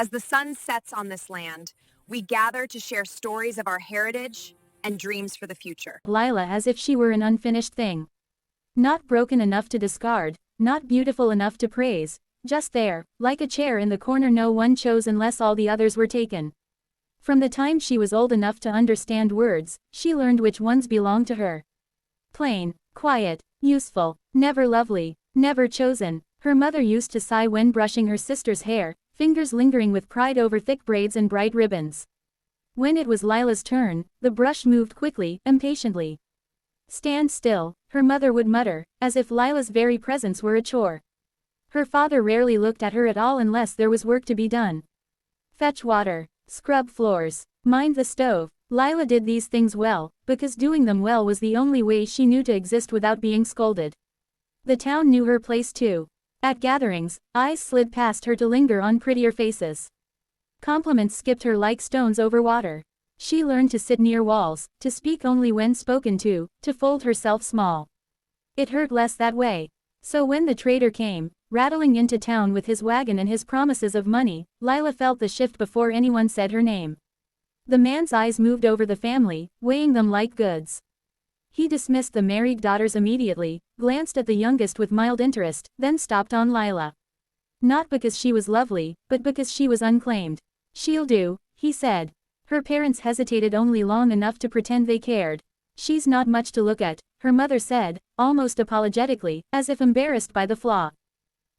As the sun sets on this land, we gather to share stories of our heritage and dreams for the future. Lila as if she were an unfinished thing. Not broken enough to discard, not beautiful enough to praise, just there, like a chair in the corner no one chose unless all the others were taken. From the time she was old enough to understand words, she learned which ones belonged to her. Plain, quiet, useful, never lovely, never chosen. Her mother used to sigh when brushing her sister's hair, fingers lingering with pride over thick braids and bright ribbons. When it was Lila's turn, the brush moved quickly, impatiently. "Stand still," her mother would mutter, as if Lila's very presence were a chore. Her father rarely looked at her at all unless there was work to be done. Fetch water, scrub floors, mind the stove. Lila did these things well, because doing them well was the only way she knew to exist without being scolded. The town knew her place too. At gatherings, eyes slid past her to linger on prettier faces. Compliments skipped her like stones over water. She learned to sit near walls, to speak only when spoken to fold herself small. It hurt less that way. So when the trader came, rattling into town with his wagon and his promises of money, Lila felt the shift before anyone said her name. The man's eyes moved over the family, weighing them like goods. He dismissed the married daughters immediately, glanced at the youngest with mild interest, then stopped on Lila. Not because she was lovely, but because she was unclaimed. "She'll do," he said. Her parents hesitated only long enough to pretend they cared. "She's not much to look at," her mother said, almost apologetically, as if embarrassed by the flaw.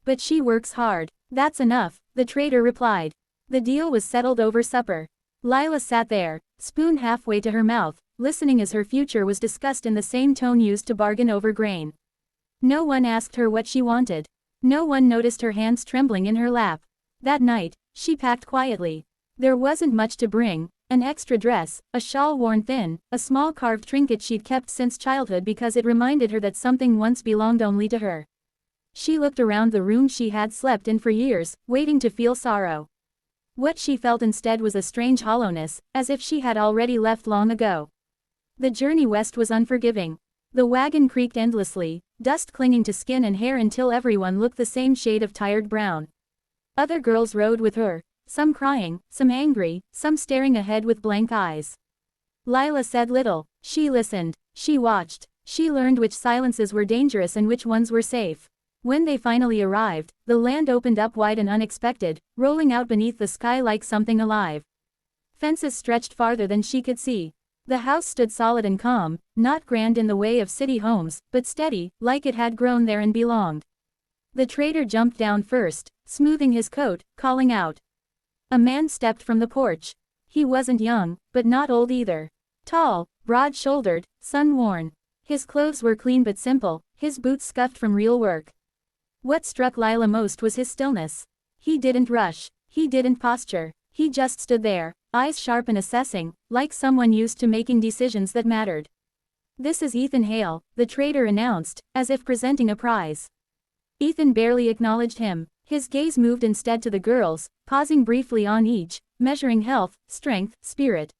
"But she works hard." "That's enough," the trader replied. The deal was settled over supper. Lila sat there, spoon halfway to her mouth, listening as her future was discussed in the same tone used to bargain over grain. No one asked her what she wanted. No one noticed her hands trembling in her lap. That night, she packed quietly. There wasn't much to bring: an extra dress, a shawl worn thin, a small carved trinket she'd kept since childhood because it reminded her that something once belonged only to her. She looked around the room she had slept in for years, waiting to feel sorrow. What she felt instead was a strange hollowness, as if she had already left long ago. The journey west was unforgiving. The wagon creaked endlessly, dust clinging to skin and hair until everyone looked the same shade of tired brown. Other girls rode with her, some crying, some angry, some staring ahead with blank eyes. Lila said little. She listened, she watched, she learned which silences were dangerous and which ones were safe. When they finally arrived, the land opened up wide and unexpected, rolling out beneath the sky like something alive. Fences stretched farther than she could see. The house stood solid and calm, not grand in the way of city homes, but steady, like it had grown there and belonged. The trader jumped down first, smoothing his coat, calling out. A man stepped from the porch. He wasn't young, but not old either. Tall, broad-shouldered, sun-worn. His clothes were clean but simple, his boots scuffed from real work. What struck Lila most was his stillness. He didn't rush. He didn't posture. He just stood there, eyes sharp and assessing, like someone used to making decisions that mattered. "This is Ethan Hale," the trader announced, as if presenting a prize. Ethan barely acknowledged him. His gaze moved instead to the girls, pausing briefly on each, measuring health, strength, spirit.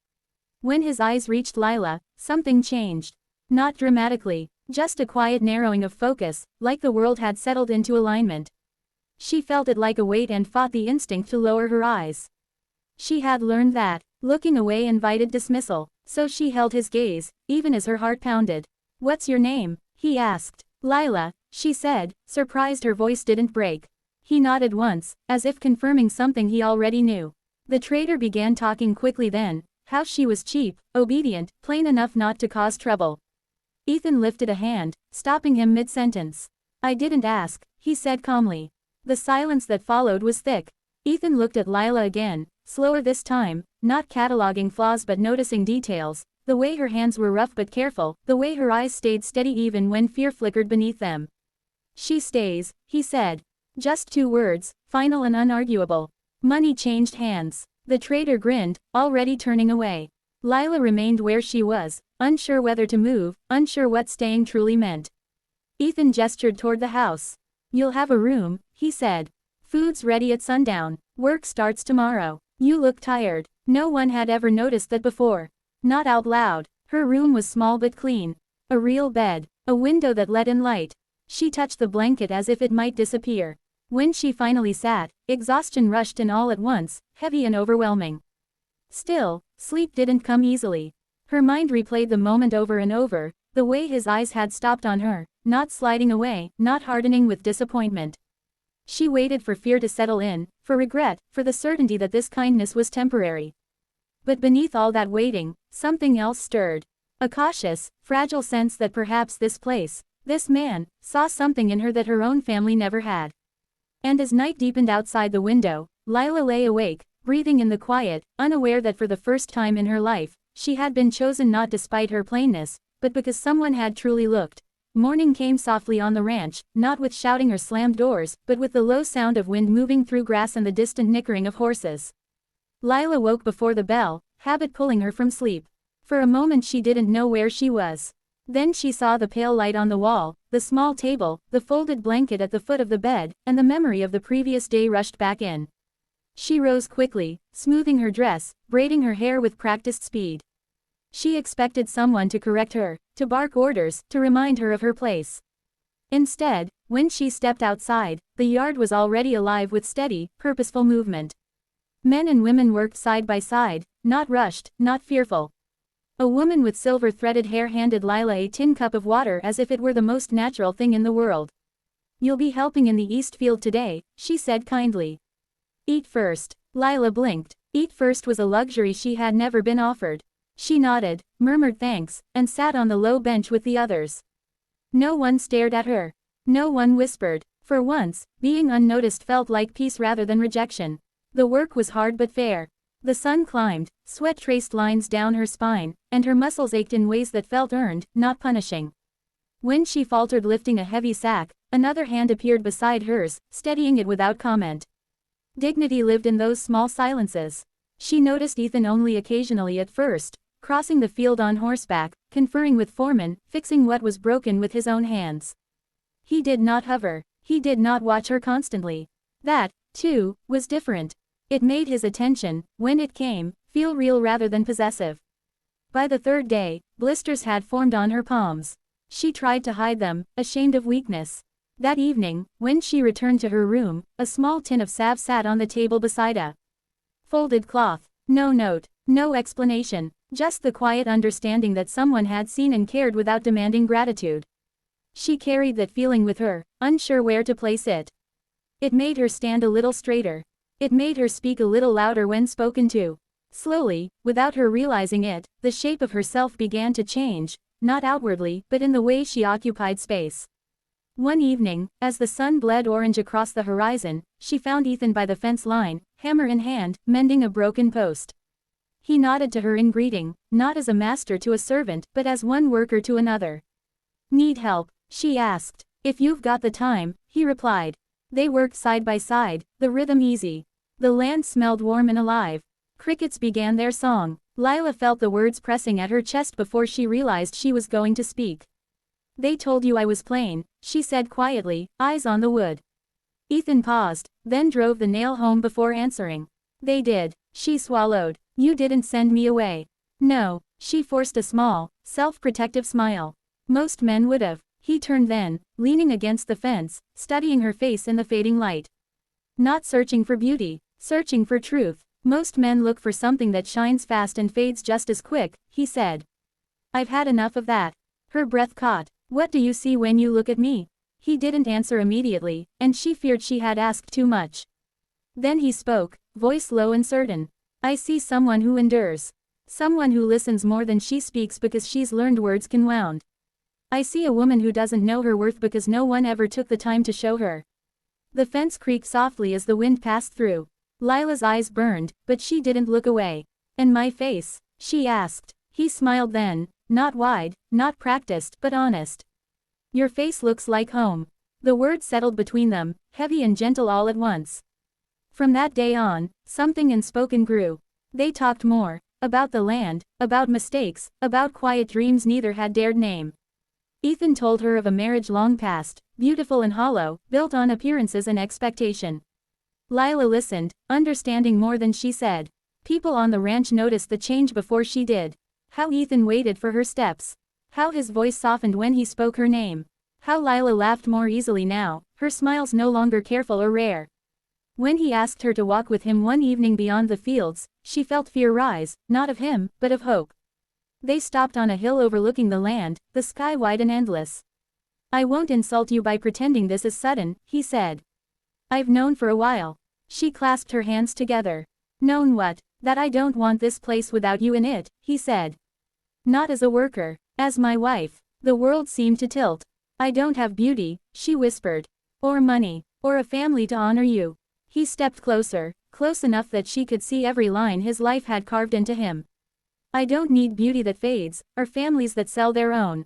When his eyes reached Lila, something changed. Not dramatically. Just a quiet narrowing of focus, like the world had settled into alignment. She felt it like a weight and fought the instinct to lower her eyes. She had learned that looking away invited dismissal, so she held his gaze, even as her heart pounded. "What's your name?" he asked. "Lila," she said, surprised her voice didn't break. He nodded once, as if confirming something he already knew. The trader began talking quickly then, how she was cheap, obedient, plain enough not to cause trouble. Ethan lifted a hand, stopping him mid-sentence. "I didn't ask," he said calmly. The silence that followed was thick. Ethan looked at Lila again, slower this time, not cataloging flaws but noticing details, the way her hands were rough but careful, the way her eyes stayed steady even when fear flickered beneath them. "She stays," he said. Just 2 words, final and unarguable. Money changed hands. The trader grinned, already turning away. Lila remained where she was, unsure whether to move, unsure what staying truly meant. Ethan gestured toward the house. "You'll have a room," he said. "Food's ready at sundown. Work starts tomorrow. You look tired." No one had ever noticed that before. Not out loud. Her room was small but clean. A real bed. A window that let in light. She touched the blanket as if it might disappear. When she finally sat, exhaustion rushed in all at once, heavy and overwhelming. Still, sleep didn't come easily. Her mind replayed the moment over and over, the way his eyes had stopped on her, not sliding away, not hardening with disappointment. She waited for fear to settle in, for regret, for the certainty that this kindness was temporary. But beneath all that waiting, something else stirred. A cautious, fragile sense that perhaps this place, this man, saw something in her that her own family never had. And as night deepened outside the window, Lila lay awake, breathing in the quiet, unaware that for the first time in her life, she had been chosen not despite her plainness, but because someone had truly looked. Morning came softly on the ranch, not with shouting or slammed doors, but with the low sound of wind moving through grass and the distant nickering of horses. Lila woke before the bell, habit pulling her from sleep. For a moment she didn't know where she was. Then she saw the pale light on the wall, the small table, the folded blanket at the foot of the bed, and the memory of the previous day rushed back in. She rose quickly, smoothing her dress, braiding her hair with practiced speed. She expected someone to correct her, to bark orders, to remind her of her place. Instead, when she stepped outside, the yard was already alive with steady, purposeful movement. Men and women worked side by side, not rushed, not fearful. A woman with silver-threaded hair handed Lila a tin cup of water as if it were the most natural thing in the world. "You'll be helping in the East Field today," she said kindly. "Eat first." Lila blinked. Eat first was a luxury she had never been offered. She nodded, murmured thanks, and sat on the low bench with the others. No one stared at her. No one whispered. For once, being unnoticed felt like peace rather than rejection. The work was hard but fair. The sun climbed, sweat traced lines down her spine, and her muscles ached in ways that felt earned, not punishing. When she faltered lifting a heavy sack, another hand appeared beside hers, steadying it without comment. Dignity lived in those small silences. She noticed Ethan only occasionally at first, crossing the field on horseback, conferring with foremen, fixing what was broken with his own hands. He did not hover. He did not watch her constantly. That, too, was different. It made his attention, when it came, feel real rather than possessive. By the third day, blisters had formed on her palms. She tried to hide them, ashamed of weakness. That evening, when she returned to her room, a small tin of salve sat on the table beside a folded cloth. No note, no explanation, just the quiet understanding that someone had seen and cared without demanding gratitude. She carried that feeling with her, unsure where to place it. It made her stand a little straighter. It made her speak a little louder when spoken to. Slowly, without her realizing it, the shape of herself began to change, not outwardly, but in the way she occupied space. One evening, as the sun bled orange across the horizon, she found Ethan by the fence line, hammer in hand, mending a broken post. He nodded to her in greeting, not as a master to a servant, but as one worker to another. "Need help?" she asked. "If you've got the time," he replied. They worked side by side, the rhythm easy. The land smelled warm and alive. Crickets began their song. Lila felt the words pressing at her chest before she realized she was going to speak. "They told you I was plain," she said quietly, eyes on the wood. Ethan paused, then drove the nail home before answering. "They did." She swallowed. "You didn't send me away." "No." She forced a small, self-protective smile. "Most men would have." He turned then, leaning against the fence, studying her face in the fading light. "Not searching for beauty, searching for truth. Most men look for something that shines fast and fades just as quick," he said. "I've had enough of that." Her breath caught. "What do you see when you look at me?" He didn't answer immediately, and she feared she had asked too much. Then he spoke, voice low and certain. "I see someone who endures. Someone who listens more than she speaks because she's learned words can wound. I see a woman who doesn't know her worth because no one ever took the time to show her." The fence creaked softly as the wind passed through. Lila's eyes burned, but she didn't look away. "And my face?" she asked. He smiled then, not wide, not practiced, but honest. "Your face looks like home." The words settled between them, heavy and gentle all at once. From that day on, something unspoken grew. They talked more. About the land, about mistakes, about quiet dreams neither had dared name. Ethan told her of a marriage long past, beautiful and hollow, built on appearances and expectation. Lila listened, understanding more than she said. People on the ranch noticed the change before she did. How Ethan waited for her steps. How his voice softened when he spoke her name. How Lila laughed more easily now, her smiles no longer careful or rare. When he asked her to walk with him one evening beyond the fields, she felt fear rise, not of him, but of hope. They stopped on a hill overlooking the land, the sky wide and endless. I won't insult you by pretending this is sudden, he said. I've known for a while. She clasped her hands together. Known what? That I don't want this place without you in it, he said. Not as a worker, as my wife. The world seemed to tilt. I don't have beauty, she whispered. Or money, or a family to honor you. He stepped closer, close enough that she could see every line his life had carved into him. I don't need beauty that fades, or families that sell their own.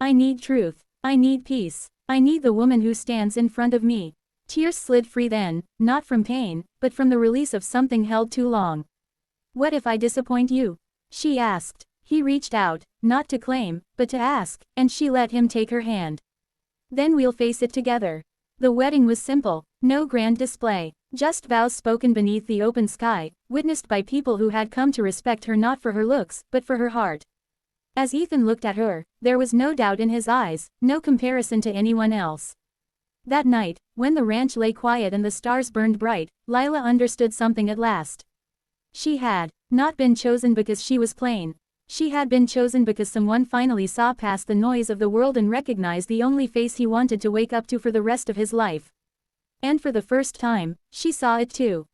I need truth. I need peace. I need the woman who stands in front of me. Tears slid free then, not from pain, but from the release of something held too long. What if I disappoint you? She asked. He reached out, not to claim, but to ask, and she let him take her hand. Then we'll face it together. The wedding was simple, no grand display, just vows spoken beneath the open sky, witnessed by people who had come to respect her not for her looks, but for her heart. As Ethan looked at her, there was no doubt in his eyes, no comparison to anyone else. That night, when the ranch lay quiet and the stars burned bright, Lila understood something at last. She had not been chosen because she was plain. She had been chosen because someone finally saw past the noise of the world and recognized the only face he wanted to wake up to for the rest of his life. And for the first time, she saw it too.